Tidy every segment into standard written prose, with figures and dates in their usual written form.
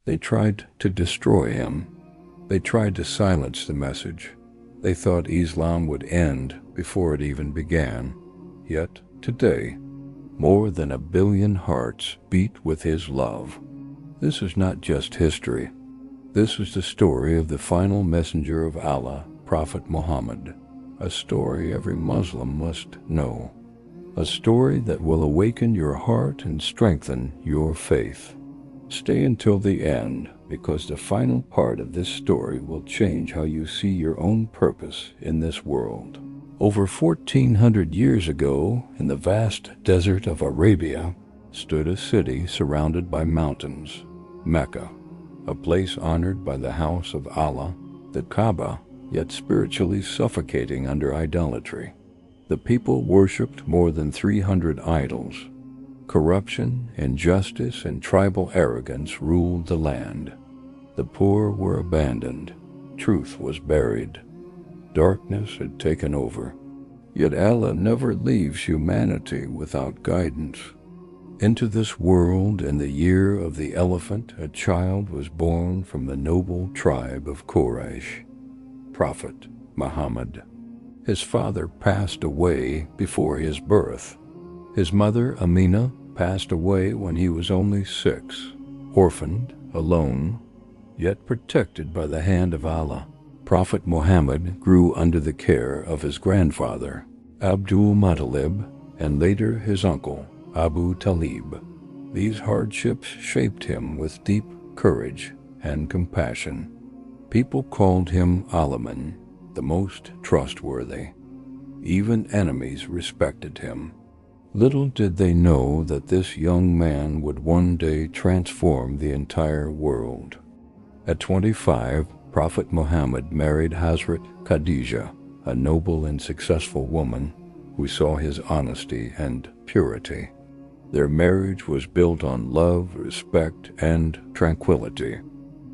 They tried to destroy him. They tried to silence the message. They thought Islam would end before it even began. Yet, today, more than 1 billion hearts beat with his love. This is not just history. This is the story of the final messenger of Allah, Prophet Muhammad. A story every Muslim must know. A story that will awaken your heart and strengthen your faith. Stay until the end, because the final part of this story will change how you see your own purpose in this world. Over 1,400 years ago, in the vast desert of Arabia, stood a city surrounded by mountains, Mecca, a place honored by the house of Allah, the Kaaba, yet spiritually suffocating under idolatry. The people worshipped more than 300 idols. Corruption, injustice, and tribal arrogance ruled the land. The poor were abandoned. Truth was buried. Darkness had taken over. Yet Allah never leaves humanity without guidance. Into this world, in the year of the elephant, a child was born from the noble tribe of Quraysh, Prophet Muhammad. His father passed away before his birth. His mother, Amina, passed away when he was only 6, orphaned, alone, yet protected by the hand of Allah. Prophet Muhammad grew under the care of his grandfather, Abdul Muttalib, and later his uncle, Abu Talib. These hardships shaped him with deep courage and compassion. People called him Alaman, the most trustworthy. Even enemies respected him. Little did they know that this young man would one day transform the entire world. At 25, Prophet Muhammad married Hazrat Khadijah, a noble and successful woman who saw his honesty and purity. Their marriage was built on love, respect, and tranquility.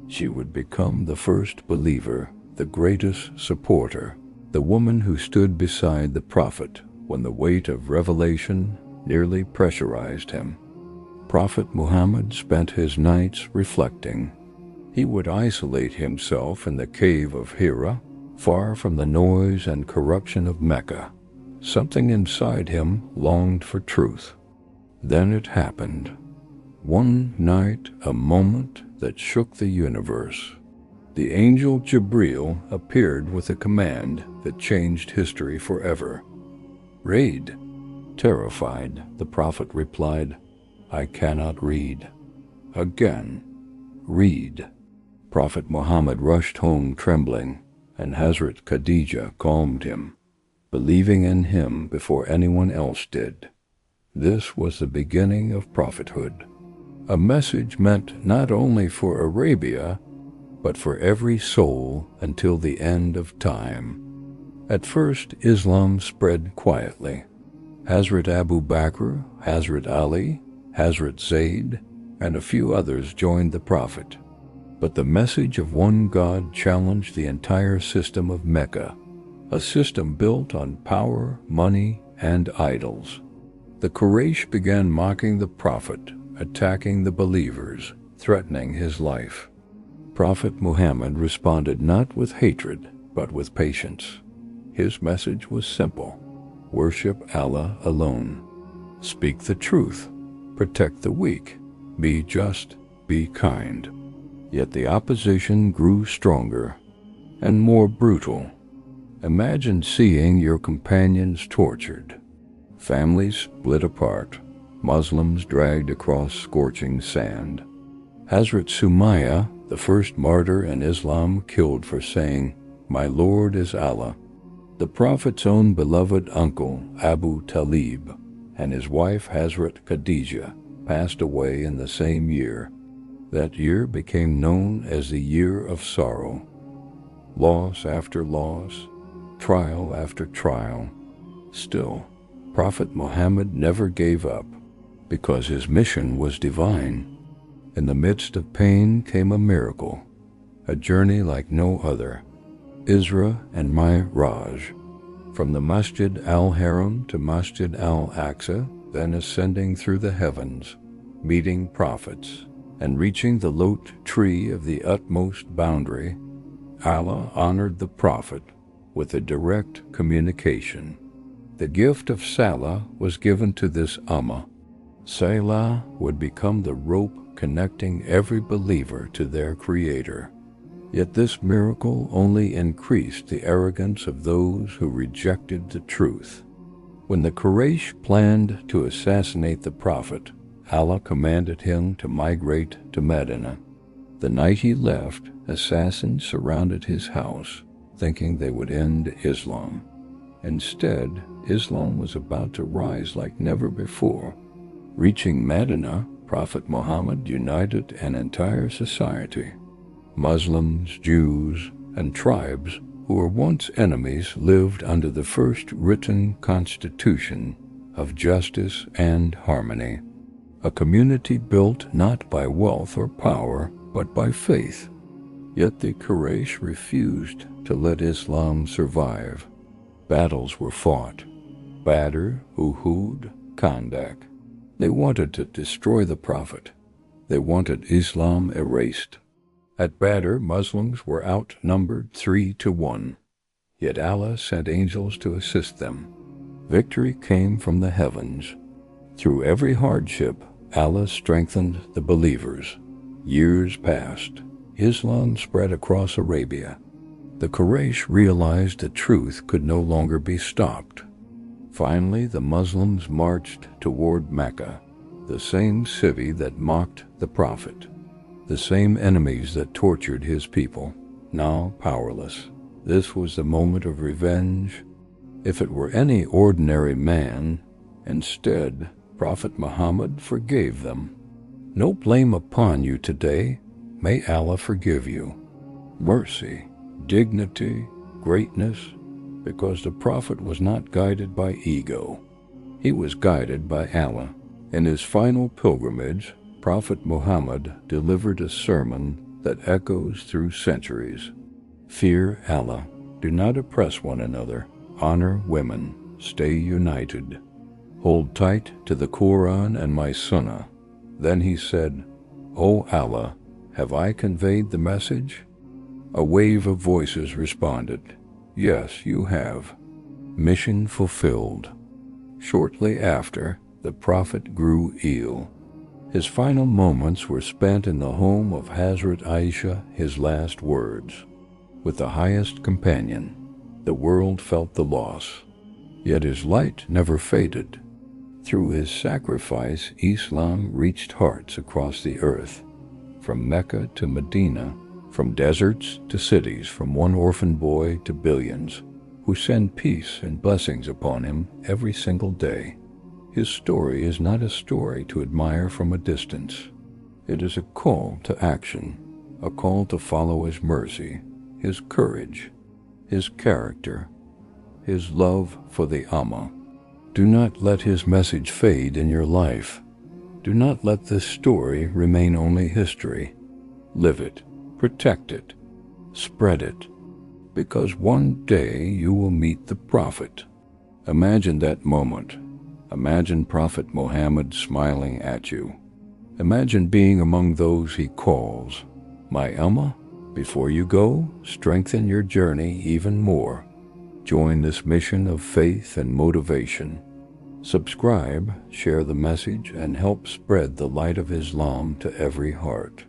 She would become the first believer, the greatest supporter, the woman who stood beside the Prophet when the weight of revelation nearly pressurized him. Prophet Muhammad spent his nights reflecting. He would isolate himself in the cave of Hira, far from the noise and corruption of Mecca. Something inside him longed for truth. Then it happened. One night, a moment that shook the universe. The angel Jibril appeared with a command that changed history forever. "Read." Terrified, the Prophet replied, "I cannot read." Again, "Read." Prophet Muhammad rushed home trembling, and Hazrat Khadijah calmed him, believing in him before anyone else did. This was the beginning of prophethood, a message meant not only for Arabia, but for every soul until the end of time. At first, Islam spread quietly. Hazrat Abu Bakr, Hazrat Ali, Hazrat Zayd, and a few others joined the Prophet. But the message of one God challenged the entire system of Mecca, a system built on power, money, and idols. The Quraysh began mocking the Prophet, attacking the believers, threatening his life. Prophet Muhammad responded not with hatred, but with patience. His message was simple: worship Allah alone. Speak the truth. Protect the weak. Be just. Be kind. Yet the opposition grew stronger and more brutal. Imagine seeing your companions tortured, families split apart, Muslims dragged across scorching sand. Hazrat Sumayya, the first martyr in Islam, killed for saying, "My Lord is Allah." The Prophet's own beloved uncle, Abu Talib, and his wife Hazrat Khadijah passed away in the same year. That year became known as the Year of Sorrow. Loss after loss, trial after trial. Still, Prophet Muhammad never gave up, because his mission was divine. In the midst of pain came a miracle, a journey like no other. Isra and Mi'raj, from the Masjid al-Haram to Masjid al-Aqsa, then ascending through the heavens, meeting prophets, and reaching the Lot tree of the utmost boundary, Allah honored the Prophet with a direct communication. The gift of Salah was given to this Ummah. Salah would become the rope connecting every believer to their Creator. Yet this miracle only increased the arrogance of those who rejected the truth. When the Quraysh planned to assassinate the Prophet, Allah commanded him to migrate to Medina. The night he left, assassins surrounded his house, thinking they would end Islam. Instead, Islam was about to rise like never before. Reaching Medina, Prophet Muhammad united an entire society. Muslims, Jews, and tribes who were once enemies lived under the first written constitution of justice and harmony. A community built not by wealth or power, but by faith. Yet the Quraysh refused to let Islam survive. Battles were fought: Badr, Uhud, Khandak. They wanted to destroy the Prophet. They wanted Islam erased. At Badr, Muslims were outnumbered 3-1. Yet Allah sent angels to assist them. Victory came from the heavens. Through every hardship, Allah strengthened the believers. Years passed. Islam spread across Arabia. The Quraysh realized the truth could no longer be stopped. Finally, the Muslims marched toward Mecca, the same city that mocked the Prophet. The same enemies that tortured his people, now powerless. This was the moment of revenge. If it were any ordinary man, instead, Prophet Muhammad forgave them. No blame upon you today. May Allah forgive you. Mercy, dignity, greatness, because the Prophet was not guided by ego. He was guided by Allah. In his final pilgrimage, Prophet Muhammad delivered a sermon that echoes through centuries. Fear Allah. Do not oppress one another. Honor women. Stay united. Hold tight to the Quran and my Sunnah. Then he said, O Allah, have I conveyed the message? A wave of voices responded, Yes, you have. Mission fulfilled. Shortly after, the Prophet grew ill. His final moments were spent in the home of Hazrat Aisha, his last words. With the highest companion, the world felt the loss. Yet his light never faded. Through his sacrifice, Islam reached hearts across the earth, from Mecca to Medina, from deserts to cities, from one orphan boy to billions, who send peace and blessings upon him every single day. His story is not a story to admire from a distance. It is a call to action, a call to follow his mercy, his courage, his character, his love for the Ummah. Do not let his message fade in your life. Do not let this story remain only history. Live it, protect it, spread it, because one day you will meet the Prophet. Imagine that moment. Imagine Prophet Muhammad smiling at you. Imagine being among those he calls. My Ummah, before you go, strengthen your journey even more. Join this mission of faith and motivation. Subscribe, share the message, and help spread the light of Islam to every heart.